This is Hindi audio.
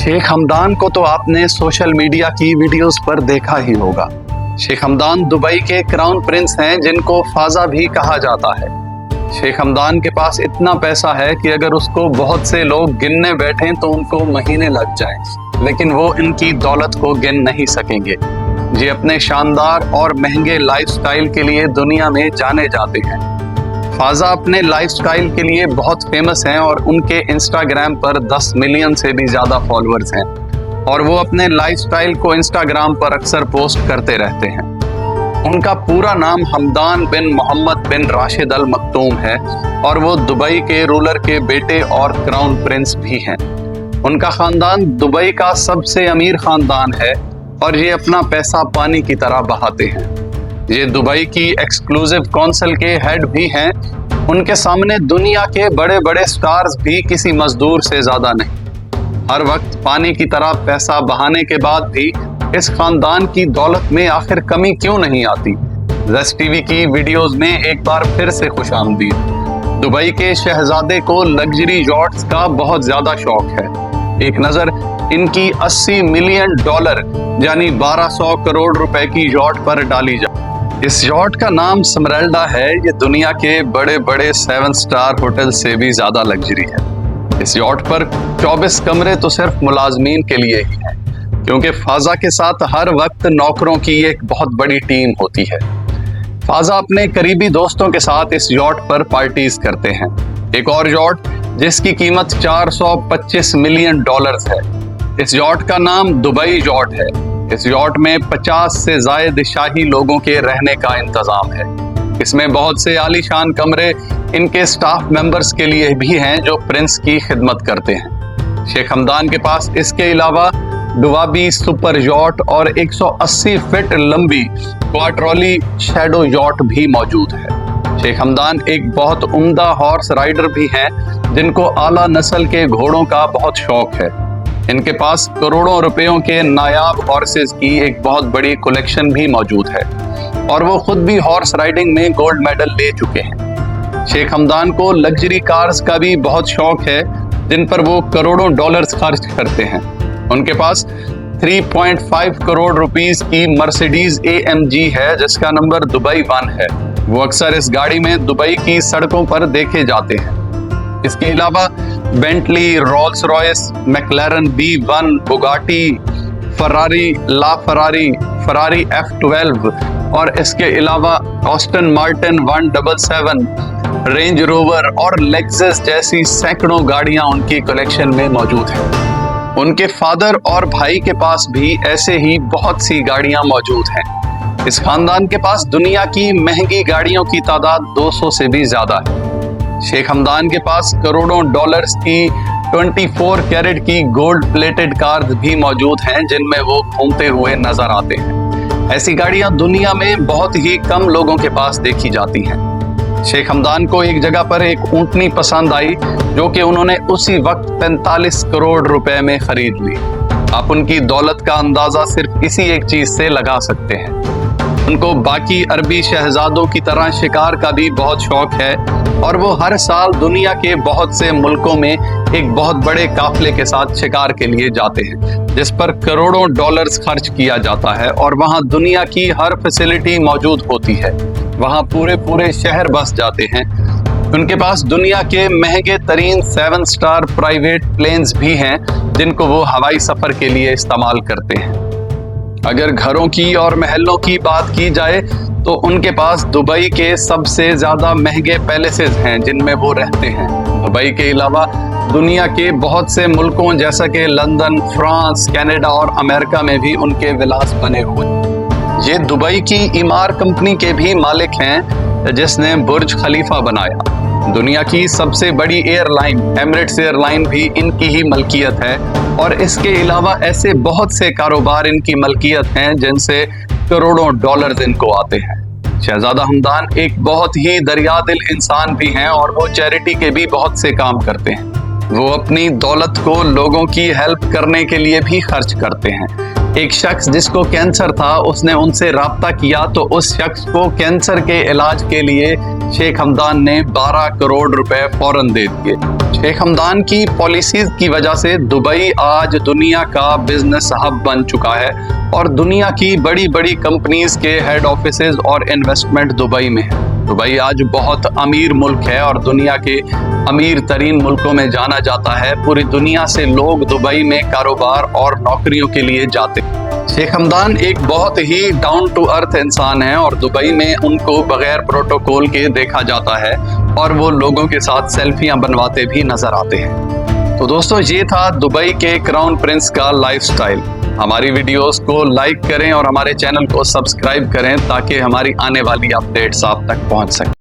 शेख हमदान को तो आपने सोशल मीडिया की वीडियोस पर देखा ही होगा। शेख हमदान दुबई के क्राउन प्रिंस हैं जिनको फाजा भी कहा जाता है। शेख हमदान के पास इतना पैसा है कि अगर उसको बहुत से लोग गिनने बैठें तो उनको महीने लग जाएं, लेकिन वो इनकी दौलत को गिन नहीं सकेंगे। ये अपने शानदार और महंगे लाइफस्टाइल के लिए दुनिया में जाने जाते हैं। फाजा अपने लाइफस्टाइल के लिए बहुत फेमस हैं और उनके इंस्टाग्राम पर 10 मिलियन से भी ज़्यादा फॉलोअर्स हैं और वो अपने लाइफस्टाइल को इंस्टाग्राम पर अक्सर पोस्ट करते रहते हैं। उनका पूरा नाम हमदान बिन मोहम्मद बिन राशिद अल मक्तूम है और वो दुबई के रूलर के बेटे और क्राउन प्रिंस भी हैं। उनका खानदान दुबई का सबसे अमीर खानदान है और ये अपना पैसा पानी की तरह बहाते हैं। ये दुबई की एक्सक्लूसिव काउंसिल के हेड भी हैं। उनके सामने दुनिया के बड़े बड़े स्टार्स भी किसी मजदूर से ज्यादा नहीं। हर वक्त पानी की तरह पैसा बहाने के बाद भी इस खानदान की दौलत में आखिर कमी क्यों नहीं आती। ज़ेस टीवी की वीडियोस में एक बार फिर से खुशामदीद। दुबई के शहजादे को लग्जरी यॉट्स का बहुत ज्यादा शौक है। एक नजर इनकी $80 मिलियन यानी 1200 करोड़ रुपए की यॉट पर डाली जाए। इस यॉट का नाम स्मराल्डा है। ये दुनिया के बड़े बड़े 7 स्टार होटल से भी ज्यादा लग्जरी है। इस यॉट पर 24 कमरे तो सिर्फ मुलाजमीन के लिए ही हैं, क्योंकि फाजा के साथ हर वक्त नौकरों की एक बहुत बड़ी टीम होती है। फाजा अपने करीबी दोस्तों के साथ इस यॉट पर पार्टीज करते हैं। एक और यॉट जिसकी कीमत $425 मिलियन है। इस यॉट का नाम दुबई यॉट है। इस यॉट में 50 से ज्यादा शाही लोगों के रहने का इंतजाम है। इसमें बहुत से आलीशान कमरे इनके स्टाफ मेंबर्स के लिए भी हैं जो प्रिंस की खिदमत करते हैं। शेख हमदान के पास इसके अलावा डुवाबी सुपर यॉट और 180 फीट लंबी क्वाड्रोली शैडो यॉट भी मौजूद है। शेख हमदान एक बहुत उम्दा हॉर्स राइडर भी हैं जिनको आला नस्ल के घोड़ों का बहुत शौक है। इनके पास करोड़ों रुपयों के नायाब हॉर्सेस की एक बहुत बड़ी कलेक्शन भी मौजूद है और वो खुद भी हॉर्स राइडिंग में गोल्ड मेडल ले चुके हैं। शेख हमदान को लग्जरी कार्स का भी बहुत शौक है जिन पर वो करोड़ों डॉलर्स खर्च करते हैं। उनके पास 3.5 करोड़ रुपीस की मर्सिडीज AMG है जिसका नंबर दुबई 1 है। वो अक्सर इस गाड़ी में दुबई की सड़कों पर देखे जाते हैं। इसके अलावा Bentley, Rolls Royce, McLaren B1, Bugatti, Ferrari, La Ferrari F12 और इसके अलावा ऑस्टन मार्टिन 177, रेंज रोवर और लेक्सस जैसी सैकड़ों गाड़ियां उनकी कलेक्शन में मौजूद हैं। उनके फादर और भाई के पास भी ऐसे ही बहुत सी गाड़ियां मौजूद हैं। इस खानदान के पास दुनिया की महंगी गाड़ियों की तादाद 200 से भी ज्यादा है। शेख हमदान के पास करोड़ों डॉलर्स की 24 कैरेट की गोल्ड प्लेटेड कार्स भी मौजूद हैं जिनमें वो घूमते हुए नजर आते हैं। ऐसी गाड़ियां दुनिया में बहुत ही कम लोगों के पास देखी जाती हैं। शेख हमदान को एक जगह पर एक ऊंटनी पसंद आई जो कि उन्होंने उसी वक्त 45 करोड़ रुपए में खरीद ली। आप उनकी दौलत का अंदाजा सिर्फ इसी एक चीज से लगा सकते हैं। उनको बाकी अरबी शहजादों की तरह शिकार का भी बहुत शौक है और वो हर साल दुनिया के बहुत से मुल्कों में एक बहुत बड़े काफिले के साथ शिकार के लिए जाते हैं जिस पर करोड़ों डॉलर्स खर्च किया जाता है और वहाँ दुनिया की हर फैसिलिटी मौजूद होती है। वहाँ पूरे शहर बस जाते हैं। उनके पास दुनिया के महंगे तरीन 7 स्टार प्राइवेट प्लेन्स भी हैं जिनको वो हवाई सफर के लिए इस्तेमाल करते हैं। अगर घरों की और महलों की बात की जाए तो उनके पास दुबई के सबसे ज्यादा महंगे पैलेसेस हैं जिनमें वो रहते हैं। दुबई के अलावा दुनिया के बहुत से मुल्कों जैसा कि लंदन, फ्रांस, कनाडा और अमेरिका में भी उनके विलास बने हुए। ये दुबई की इमार कंपनी के भी मालिक हैं जिसने बुर्ज खलीफा बनाया। दुनिया की सबसे बड़ी एयरलाइन एमिरेट्स एयरलाइन भी इनकी ही मलकियत है और इसके अलावा ऐसे बहुत से कारोबार इनकी मलकियत हैं जिनसे करोड़ों डॉलर्स इनको आते हैं। शहजादा हमदान एक बहुत ही दरियादिल इंसान भी हैं और वो चैरिटी के भी बहुत से काम करते हैं। वो अपनी दौलत को लोगों की हेल्प करने के लिए भी खर्च करते हैं। एक शख्स जिसको कैंसर था उसने उनसे राब्ता किया तो उस शख्स को कैंसर के इलाज के लिए शेख हमदान ने 12 करोड़ रुपए फौरन दे दिए। शेख हमदान की पॉलिसीज की वजह से दुबई आज दुनिया का बिजनेस हब बन चुका है और दुनिया की बड़ी बड़ी कंपनीज के हेड ऑफिसेज और इन्वेस्टमेंट दुबई में है। दुबई आज बहुत अमीर मुल्क है और दुनिया के अमीर तरीन मुल्कों में जाना जाता है। पूरी दुनिया से लोग दुबई में कारोबार और नौकरियों के लिए जाते हैं। शेख हमदान एक बहुत ही डाउन टू अर्थ इंसान है और दुबई में उनको बगैर प्रोटोकॉल के देखा जाता है और वो लोगों के साथ सेल्फियां बनवाते भी नजर आते हैं। तो दोस्तों, ये था दुबई के क्राउन प्रिंस का लाइफस्टाइल। हमारी वीडियोस को लाइक करें और हमारे चैनल को सब्सक्राइब करें ताकि हमारी आने वाली अपडेट्स आप तक पहुंच सकें।